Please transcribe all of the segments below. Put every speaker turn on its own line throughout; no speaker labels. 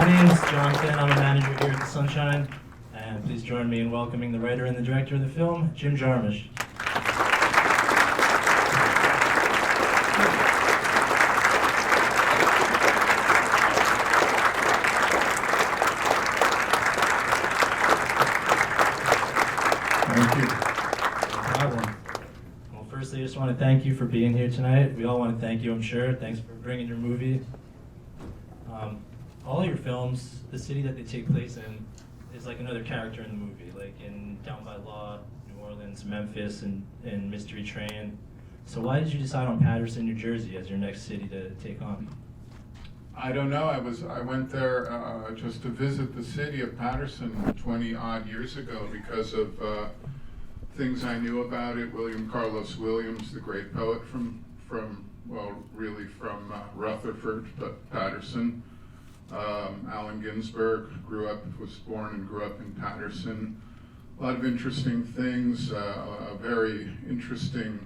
My name's Jonathan. I'm a manager here at the Sunshine, and please join me in welcoming the writer and the director of the film, Jim Jarmusch.
Thank you.
No problem. Well, firstly, I just want to thank you for being here tonight. We all want to thank you, I'm sure. Thanks for bringing your movie. All your films, the city that they take place in is like another character in the movie, like in Down by Law, New Orleans, Memphis, and Mystery Train. So why did you decide on Paterson, New Jersey as your next city to take on?
I don't know. I went there just to visit the city of Paterson 20 odd years ago because of things I knew about it. William Carlos Williams, the great poet from Rutherford, but Paterson. Allen Ginsberg was born and grew up in Paterson. A lot of interesting things. A very interesting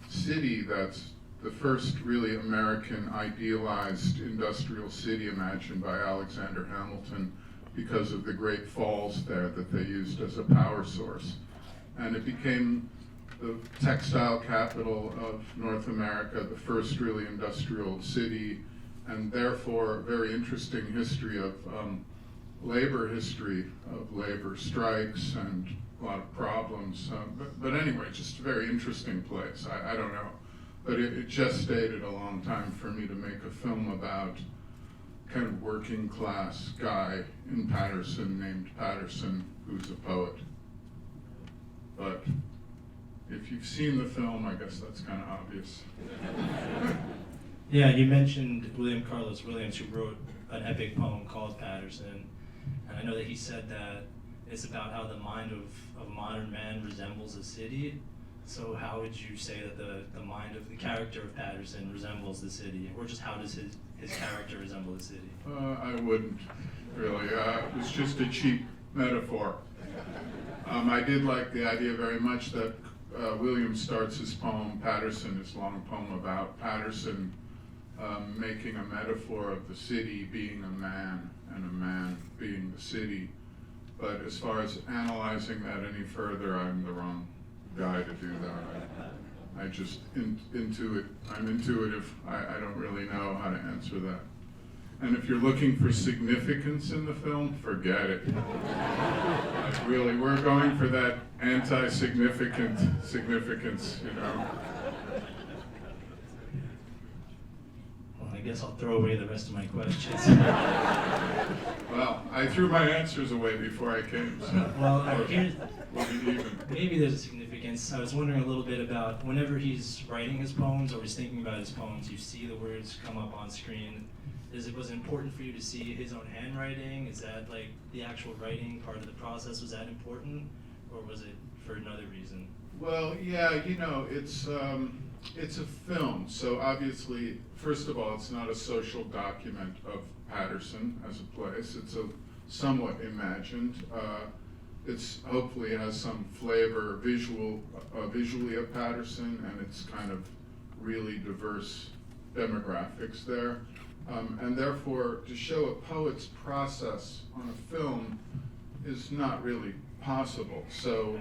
city that's the first really American idealized industrial city imagined by Alexander Hamilton because of the great falls there that they used as a power source. And it became the textile capital of North America, the first really industrial city, and therefore a very interesting history of labor strikes and a lot of problems. But anyway, just a very interesting place. I don't know. But it gestated a long time for me to make a film about kind of working class guy in Paterson named Paterson who's a poet. But if you've seen the film, I guess that's kind of obvious.
Yeah, you mentioned William Carlos Williams, who wrote an epic poem called Paterson, and I know that he said that it's about how the mind of a modern man resembles a city. So how would you say that the mind of the character of Paterson resembles the city, or just how does his character resemble the city?
I wouldn't, really. It was just a cheap metaphor. I did like the idea very much that Williams starts his poem, Paterson, his long poem about Paterson, making a metaphor of the city being a man and a man being the city. But as far as analyzing that any further, I'm the wrong guy to do that. I just I'm intuitive. I don't really know how to answer that. And if you're looking for significance in the film, forget it. Like really, we're going for that anti-significant significance, you know.
Well, I guess I'll throw away the rest of my questions.
Well, I threw my answers away before I came, so.
Well, here's,
We'll be even.
maybe there's a significance. I was wondering a little bit about whenever he's writing his poems or he's thinking about his poems, you see the words come up on screen. Was it important for you to see his own handwriting? Is that like the actual writing part of the process? Was that important, or was it for another reason?
Well, yeah, you know, it's a film, so obviously, first of all, it's not a social document of Paterson as a place. It's a somewhat imagined. It's hopefully has some flavor visually of Paterson, and it's kind of really diverse demographics there. And therefore, to show a poet's process on a film is not really possible. So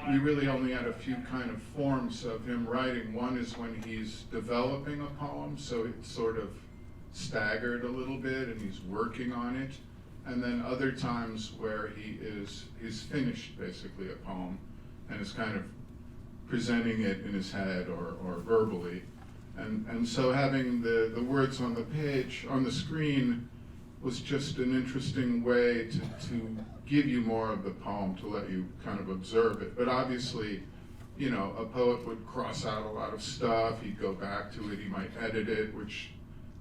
we really only had a few kind of forms of him writing. One is when he's developing a poem, so it's sort of staggered a little bit and he's working on it. And then other times where he's finished basically a poem and is kind of presenting it in his head or verbally. And so having the words on the page, on the screen, was just an interesting way to give you more of the poem, to let you kind of observe it. But obviously, you know, a poet would cross out a lot of stuff, he'd go back to it, he might edit it, which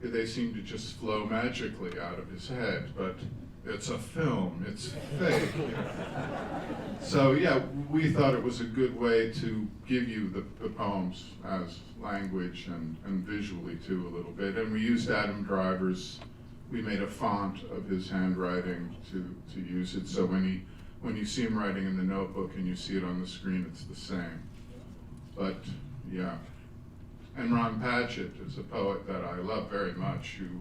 they seem to just flow magically out of his head. But it's a film, it's fake. So yeah, we thought it was a good way to give you the poems as language and visually too a little bit. And we used Adam Driver's, we made a font of his handwriting to use it. So when you see him writing in the notebook and you see it on the screen, it's the same. But yeah. And Ron Patchett is a poet that I love very much, who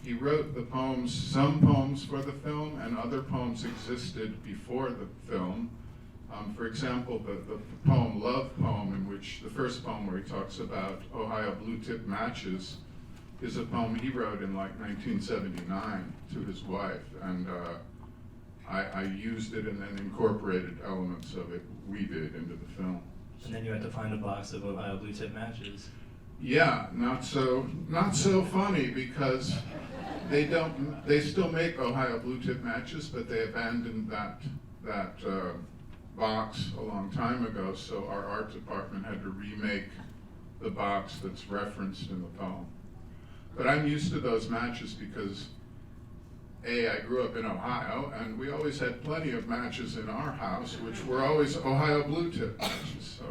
he wrote the poems, some poems for the film, and other poems existed before the film. For example, the poem, Love Poem, in which the first poem where he talks about Ohio blue tip matches, is a poem he wrote in like 1979 to his wife, and I used it and then incorporated elements of it, we did, into the film.
And then you had to find a box of Ohio blue tip matches.
Yeah, not so funny, because they still make Ohio blue tip matches, but they abandoned that box a long time ago, so our art department had to remake the box that's referenced in the poem. But I'm used to those matches because I grew up in Ohio, and we always had plenty of matches in our house, which were always Ohio blue tip matches, so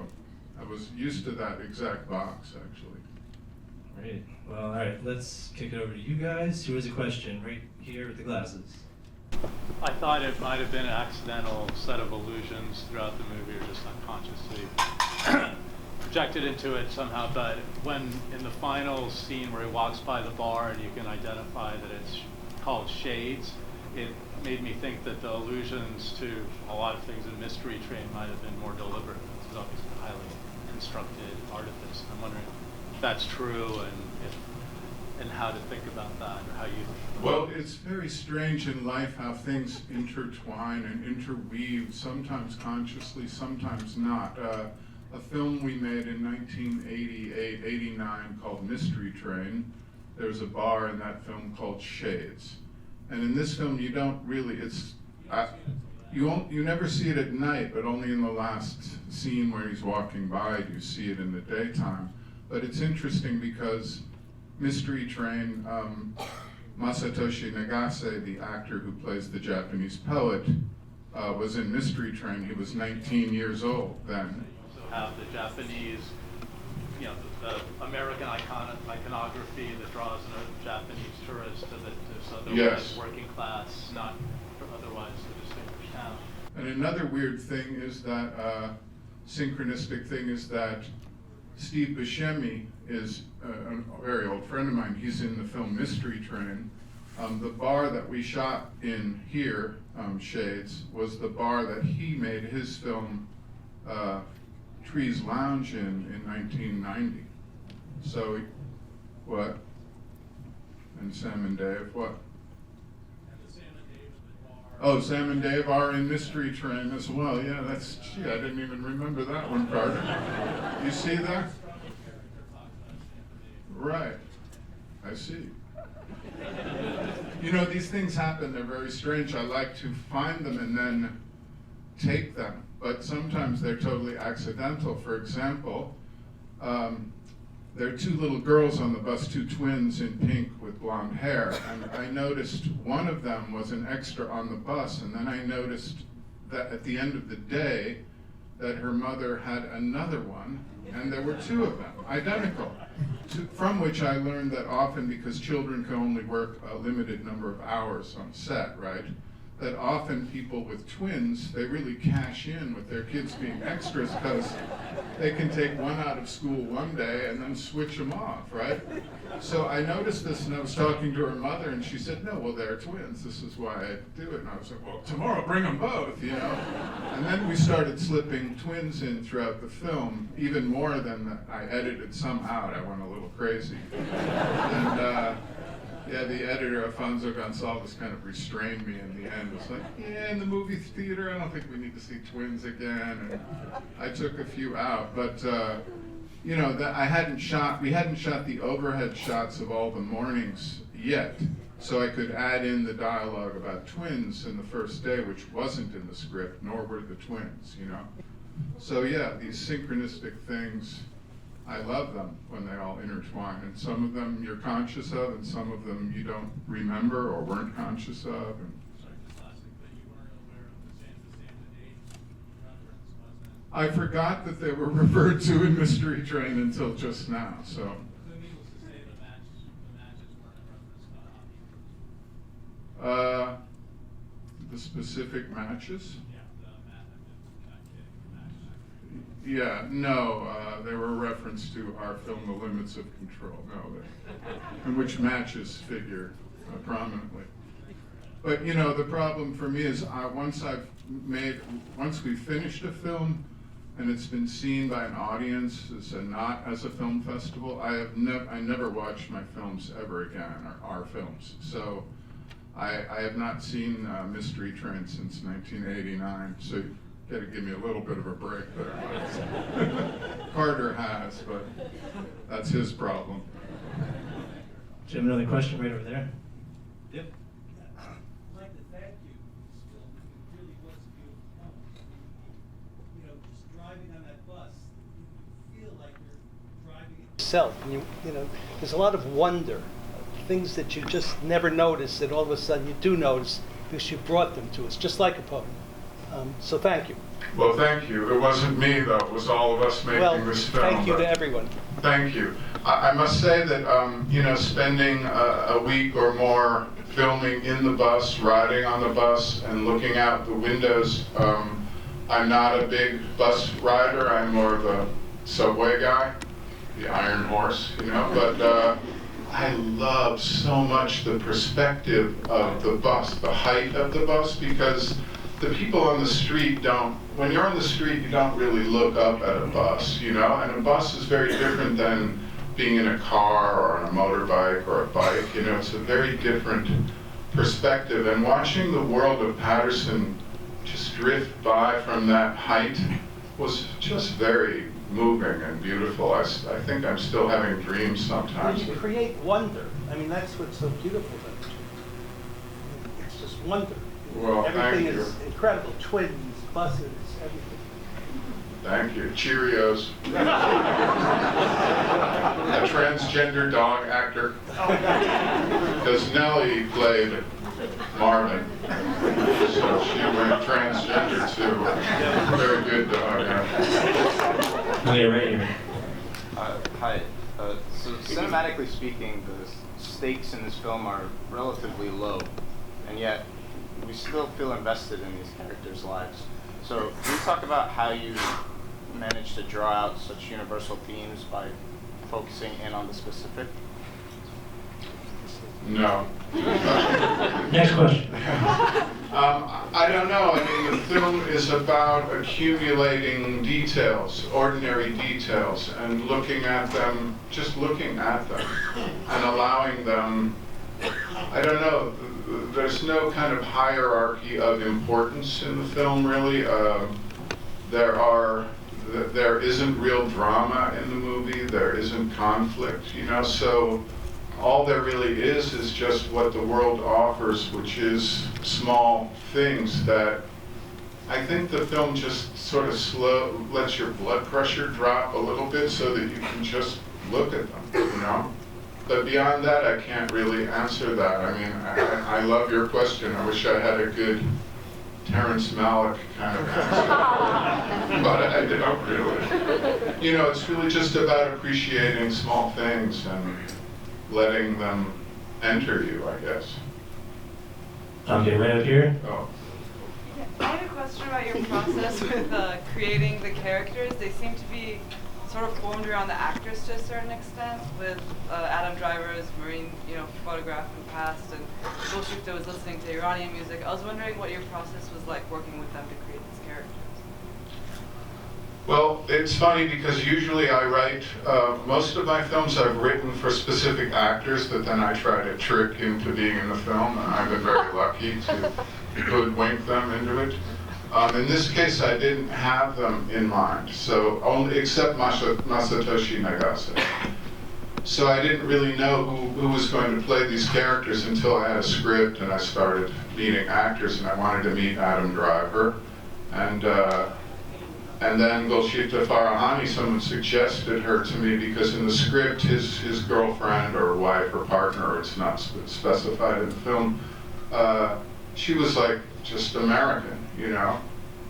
I was used to that exact box, actually.
Great. Well, all right, let's kick it over to you guys. Who has a question right here with the glasses?
I thought it might have been an accidental set of illusions throughout the movie, or just unconsciously projected into it somehow, but when in the final scene where he walks by the bar and you can identify that it's called Shades, it made me think that the allusions to a lot of things in Mystery Train might have been more deliberate. It's obviously a highly constructed artifice. I'm wondering if that's true, and how to think about that, or how you.
Well, it's very strange in life how things intertwine and interweave, sometimes consciously, sometimes not. A film we made in 1988, 89 called Mystery Train. There's a bar in that film called Shades. And in this film, you don't really, you never see it at night, but only in the last scene where he's walking by do you see it in the daytime. But it's interesting because Mystery Train, Masatoshi Nagase, the actor who plays the Japanese poet, was in Mystery Train. He was 19 years old then.
Have the Japanese, the American iconography that draws a Japanese tourist to this otherwise
Yes.
working class, not otherwise a distinguished town.
And another weird thing is that, synchronistic thing is that Steve Buscemi is a very old friend of mine. He's in the film Mystery Train. The bar that we shot in here, Shades, was the bar that he made his film Trees Lounge in 1990. So, what? And Sam and Dave, what? Oh, Sam and Dave are in Mystery Train as well. Yeah, gee, I didn't even remember that one, Carter. You see that? Right. I see. These things happen. They're very strange. I like to find them and then take them, but sometimes they're totally accidental. For example, there are two little girls on the bus, two twins in pink with blonde hair, and I noticed one of them was an extra on the bus, and then I noticed that at the end of the day that her mother had another one, and there were two of them, identical, from which I learned that often, because children can only work a limited number of hours on set, right? That often people with twins, they really cash in with their kids being extras because they can take one out of school one day and then switch them off, right? So I noticed this, and I was talking to her mother, and she said, no, well, they're twins. This is why I do it. And I was like, well, tomorrow bring them both, And then we started slipping twins in throughout the film, even more than that. I edited some out. I went a little crazy. And the editor, Afonso Gonçalves, kind of restrained me in the end. It was like, in the movie theater, I don't think we need to see twins again. And I took a few out, but we hadn't shot the overhead shots of all the mornings yet. So I could add in the dialogue about twins in the first day, which wasn't in the script, nor were the twins, So these synchronistic things, I love them when they all intertwine, and some of them you're conscious of, and some of them you don't remember or weren't conscious of. And I forgot that they were referred to in Mystery Train until just now. So. The specific matches. Yeah, no, they were a reference to our film, The Limits of Control, in which matches figure prominently. But you know, the problem for me is once we've finished a film and it's been seen by an audience not as a film festival, I never watch my films ever again, or our films. So I have not seen Mystery Train since 1989, so you gotta give me a little bit of a break there. Carter has, but that's his problem.
Do you have another question right over there? Yep.
I'd like to thank you for this film. It really was a beautiful film. You know, just driving on that bus, you feel like you're driving it yourself. And you know, there's a lot of wonder, things that you just never notice that all of a sudden you do notice because you brought them to us, just like a poem. So thank you.
Well, thank you. It wasn't me, though. It was all of us making this film.
Thank you to everyone.
Thank you. I must say that, you know, spending a week or more filming in the bus, riding on the bus, and looking out the windows, I'm not a big bus rider. I'm more of a subway guy, the Iron Horse, you know, but I love so much the perspective of the bus, the height of the bus, because the people on the street when you're on the street, you don't really look up at a bus, you know, and a bus is very different than being in a car or on a motorbike or a bike, you know, it's a very different perspective. And watching the world of Paterson just drift by from that height was just very moving and beautiful. I think I'm still having dreams sometimes.
You create wonder. I mean, that's what's so beautiful about it. It's just wonder.
Well,
everything
thank you.
is incredible. Twins, buses, everything.
Thank you. Cheerios. A transgender dog actor. Because Nellie played Marvin. So she went transgender too. Very good dog actor.
Oh, yeah, right here.
Hi. So cinematically speaking, the stakes in this film are relatively low, and yet we still feel invested in these characters' lives. So can you talk about how you manage to draw out such universal themes by focusing in on the specific?
No.
Next question.
I don't know. I mean, the film is about accumulating details, ordinary details, and looking at them, just looking at them, and allowing them, I don't know, there's no kind of hierarchy of importance in the film, really. There isn't real drama in the movie, there isn't conflict, you know, so all there really is just what the world offers, which is small things that I think the film just sort of lets your blood pressure drop a little bit so that you can just look at them, you know? But beyond that, I can't really answer that. I mean, I love your question. I wish I had a good Terrence Malick kind of answer, but I don't really. You know, it's really just about appreciating small things and letting them enter you, I guess.
Okay, right up here.
Oh.
I had a question about your process with creating the characters. They seem to be sort of formed around the actors to a certain extent, with Adam Driver's Marine, photograph in the past, and Golshifta was listening to Iranian music. I was wondering what your process was like working with them to create these characters.
Well, it's funny because usually I write, most of my films I've written for specific actors that then I try to trick into being in the film, and I've been very lucky to hoodwink them into it. In this case, I didn't have them in mind, so only except Masatoshi Nagase. So I didn't really know who was going to play these characters until I had a script and I started meeting actors, and I wanted to meet Adam Driver. And then Golshifta Farahani, someone suggested her to me because in the script, his girlfriend or wife or partner, it's not specified in the film, she was like just American,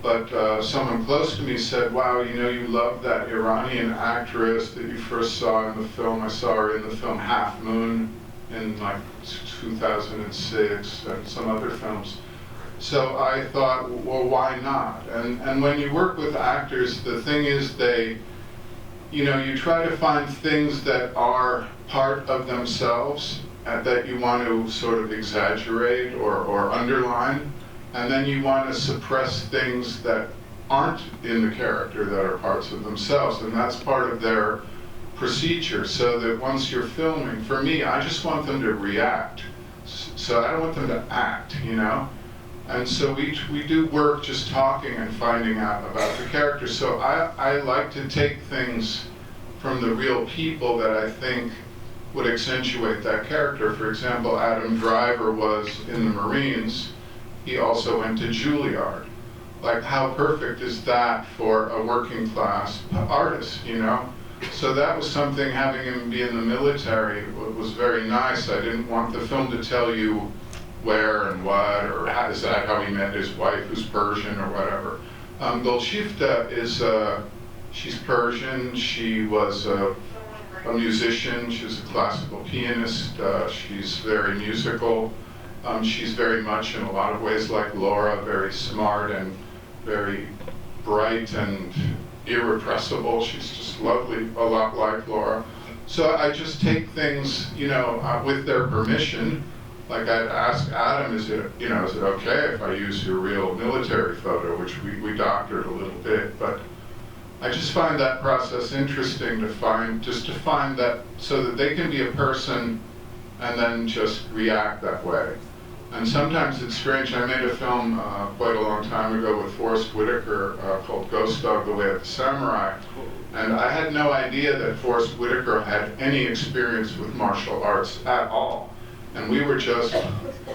But someone close to me said, wow, you love that Iranian actress that you first saw in the film. I saw her in the film Half Moon in like 2006 and some other films. So I thought, well, why not? And when you work with actors, the thing is you try to find things that are part of themselves that you want to sort of exaggerate or underline, and then you want to suppress things that aren't in the character that are parts of themselves, and that's part of their procedure, so that once you're filming, for me, I just want them to react. So I don't want them to act, you know? And so we do work just talking and finding out about the character. So I like to take things from the real people that I think would accentuate that character. For example, Adam Driver was in the Marines. He also went to Juilliard. Like, how perfect is that for a working class artist, you know? So that was something, having him be in the military was very nice. I didn't want the film to tell you where and what, or is that how he met his wife, who's Persian, or whatever. Golshifta is, she's Persian. She was a musician. She was a classical pianist. She's very musical. She's very much, in a lot of ways, like Laura, very smart and very bright and irrepressible. She's just lovely, a lot like Laura. So I just take things, you know, with their permission. Like, I'd ask Adam, is it okay if I use your real military photo, which we doctored a little bit, but I just find that process interesting to find that, so that they can be a person and then just react that way. And sometimes it's strange. I made a film quite a long time ago with Forrest Whitaker called Ghost Dog, The Way of the Samurai. And I had no idea that Forrest Whitaker had any experience with martial arts at all. And we were just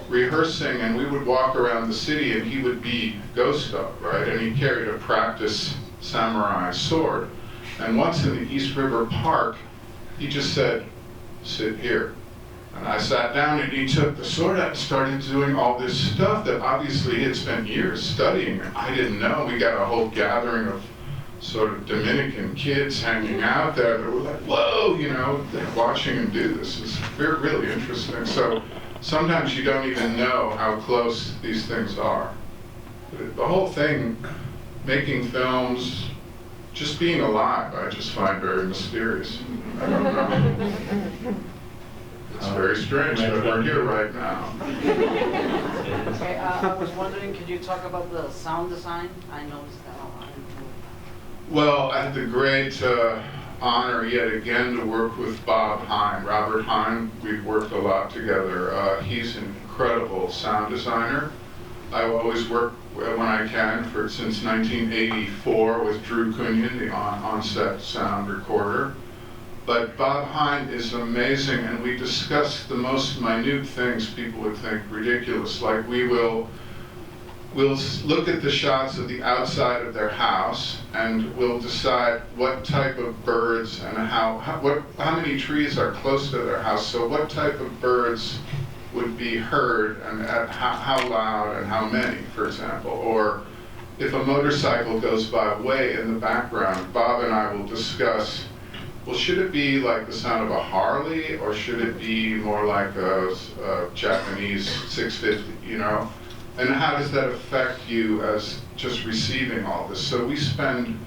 rehearsing, and we would walk around the city, and he would be Ghost Dog, right? And he carried a practice samurai sword. And once in the East River Park, he just said, "Sit here." And I sat down, and he took the sword out and started doing all this stuff that obviously he had spent years studying. I didn't know. We got a whole gathering of sort of Dominican kids hanging out there that were like, whoa, you know, watching him do this is really interesting. So sometimes you don't even know how close these things are. The whole thing, making films, just being alive, I just find very mysterious. I don't know. It's very strange that we're here right now.
Okay, I was wondering, could you talk about the sound design? I noticed that a lot.
Well, I had the great honor yet again to work with Bob Hine, Robert Hine. We've worked a lot together. He's an incredible sound designer. I always work when I can since 1984 with Drew Cunyon, the on-set sound recorder. But Bob Hine is amazing, and we discuss the most minute things people would think ridiculous. Like, we'll look at the shots of the outside of their house, and we'll decide what type of birds and how many trees are close to their house. So what type of birds would be heard, and at how loud and how many, for example. Or if a motorcycle goes by way in the background, Bob and I will discuss, well, should it be like the sound of a Harley, or should it be more like a Japanese 650, you know? And how does that affect you as just receiving all this? So we spend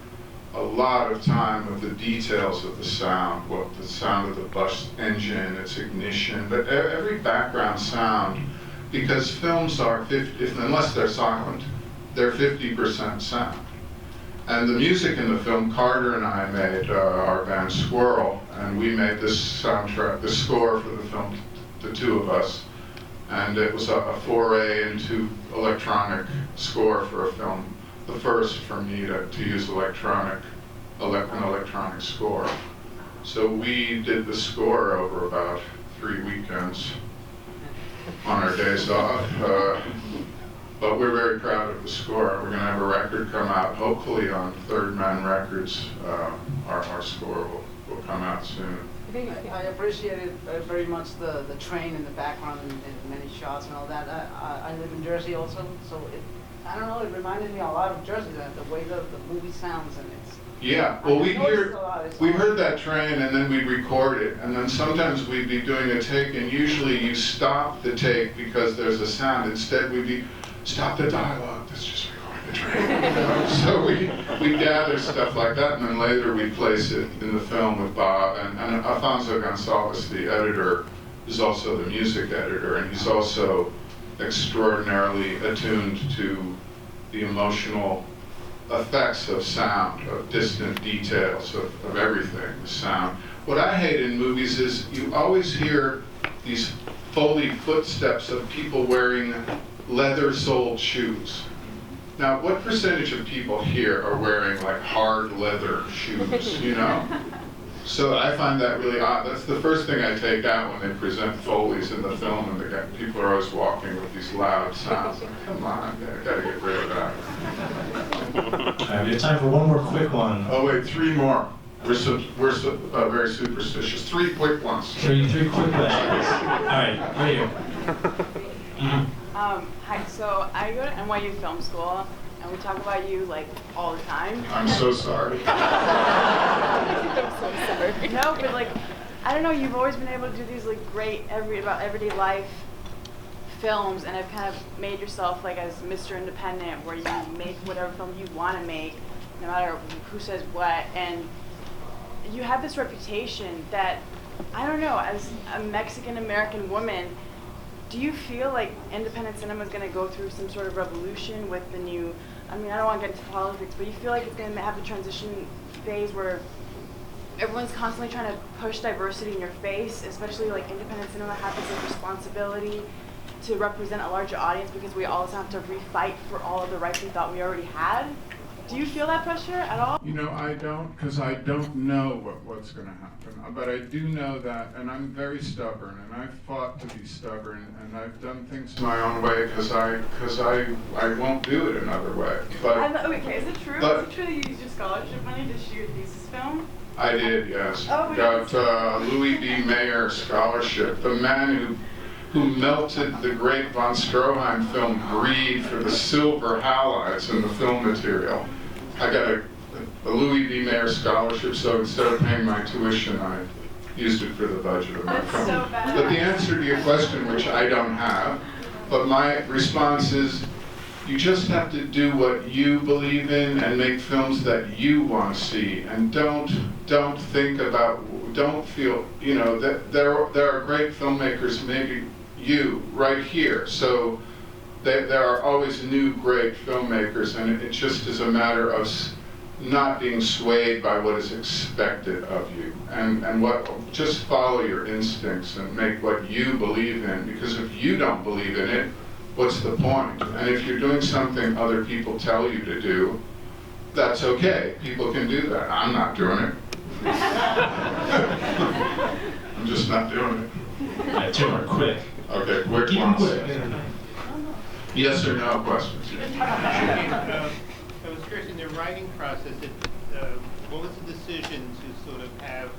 a lot of time with the details of the sound, what the sound of the bus engine, its ignition, but every background sound, because films are, unless they're silent, they're 50% sound. And the music in the film, Carter and I made our band Squirrel, and we made this soundtrack, the score for the film, the two of us. And it was a foray into electronic score for a film, the first for me to use an electronic score. So we did the score over about 3 weekends on our days off. But we're very proud of the score. We're going to have a record come out, hopefully on Third Man Records. Our score will come out soon.
I appreciated very much the train in the background and many shots and all that. I live in Jersey also, so I don't know, it reminded me a lot of Jersey, the way the movie sounds, and it's...
Yeah, well, we heard that train, and then we'd record it, and then sometimes we'd be doing a take, and usually you stop the take because there's a sound. Instead, we'd be, stop the dialogue, let's just record the train. So we gather stuff like that, and then later we place it in the film with Bob, and Alfonso Gonzalez, the editor, is also the music editor, and he's also extraordinarily attuned to the emotional effects of sound, of distant details, of everything, the sound. What I hate in movies is you always hear these Foley footsteps of people wearing leather-soled shoes. Now, what percentage of people here are wearing like hard leather shoes, you know? So I find that really odd. That's the first thing I take out when they present Foleys in the film, and people are always walking with these loud sounds. Like, come on, I gotta get rid of that.
All right, we have time for one more quick one.
Oh wait, 3 more. We're very superstitious. 3 quick ones.
Show you 3 quick questions. All right, right here.
Hi, so I go to NYU Film School, and we talk about you like all the time.
I'm so sorry.
I'm so sorry. No, but like, I don't know, you've always been able to do these like great about everyday life films, and have kind of made yourself like as Mr. Independent, where you make whatever film you want to make, no matter who says what, and you have this reputation that, I don't know, as a Mexican-American woman, do you feel like independent cinema is going to go through some sort of revolution with the new, I mean, I don't want to get into politics, but you feel like it's going to have a transition phase where everyone's constantly trying to push diversity in your face, especially like independent cinema has this responsibility to represent a larger audience because we always have to refight for all of the rights we thought we already had? Do you feel that pressure at all?
You know, I don't, because I don't know what's going to happen. But I do know that, and I'm very stubborn, and I've fought to be stubborn, and I've done things my own way because I won't do it another way. But
okay, is it true? Is it true that you used your scholarship money to shoot your thesis film?
I did, yes.
Oh,
got Louis B. Mayer scholarship. The man who melted the great von Stroheim film Greed for the silver halides in the film material. I got a Louis B. Mayer scholarship, so instead of paying my tuition, I used it for the budget of my
That's
film.
so bad.
But the answer to your question, which I don't have, but my response is, you just have to do what you believe in and make films that you want to see, and don't feel, you know, that there are great filmmakers, maybe you, right here. So there are always new great filmmakers, and it just is a matter of not being swayed by what is expected of you, and just follow your instincts and make what you believe in, because if you don't believe in it, what's the point? And if you're doing something other people tell you to do, that's okay. People can do that. I'm not doing it. I'm just not doing it.
All right, 2 more quick.
Okay, quick
Keep them
ones.
quick.
Yes or no questions?
I was curious, in the writing process, what was the decision to sort of have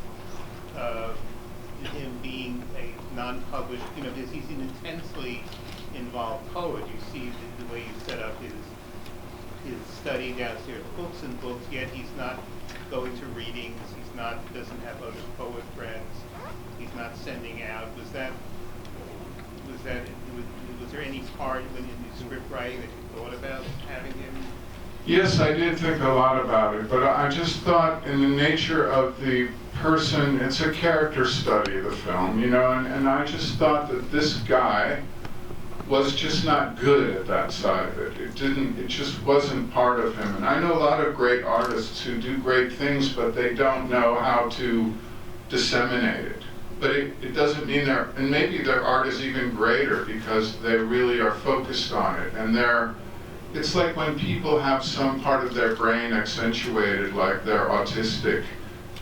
him being a non-published, you know, because he's an intensely involved poet. You see the way you set up his study downstairs, books and books, yet he's not going to readings, doesn't have other poet friends, he's not sending out. Was there any part when in the script writing that you thought about having him?
Yes, I did think a lot about it, but I just thought in the nature of the person, it's a character study of the film, you know, and I just thought that this guy was just not good at that side of it. It just wasn't part of him. And I know a lot of great artists who do great things, but they don't know how to disseminate it. But it doesn't mean and maybe their art is even greater because they really are focused on it. And it's like when people have some part of their brain accentuated, like they're autistic,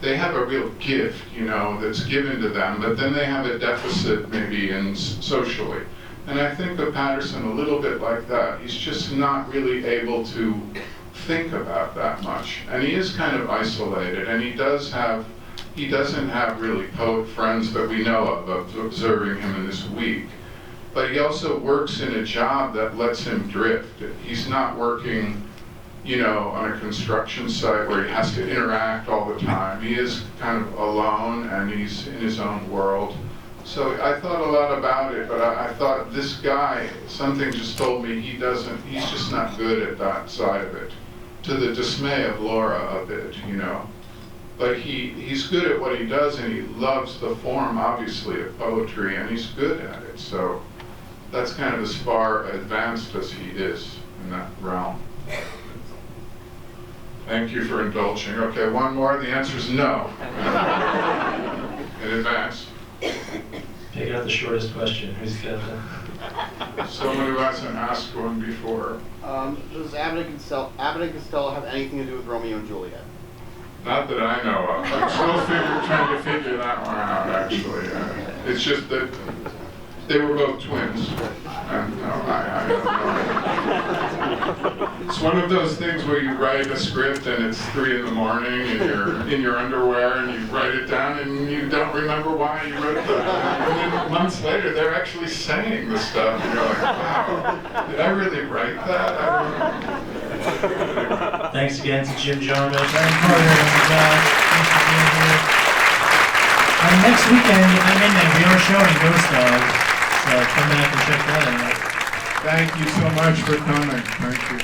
they have a real gift, you know, that's given to them, but then they have a deficit maybe socially. And I think of Paterson a little bit like that. He's just not really able to think about that much. And he is kind of isolated, and he doesn't have really poet friends that we know of observing him in this week. But he also works in a job that lets him drift. He's not working, you know, on a construction site where he has to interact all the time. He is kind of alone, and he's in his own world. So I thought a lot about it, but I thought this guy, something just told me he's just not good at that side of it. To the dismay of Laura a bit, you know. but he's good at what he does, and he loves the form, obviously, of poetry, and he's good at it. So that's kind of as far advanced as he is in that realm. Thank you for indulging. Okay, one more. The answer is no. In advance.
Pick out the shortest question. Who's got the...
Someone who hasn't asked one before.
Does Abbott and Costello have anything to do with Romeo and Juliet?
Not that I know of. I'm still trying to figure that one out, actually. It's just that they were both twins. And no, I don't know. It's one of those things where you write a script and it's 3 a.m. and you're in your underwear and you write it down and you don't remember why you wrote that. And then months later, they're actually saying the stuff and you're like, wow, did I really write that? I don't know.
Thanks again to Jim Jarmusch and Carter and Zach. Thanks for being here. Next weekend at midnight, we are showing Ghost Dogs. So come back and check that out.
Thank you so much for coming. Thank you.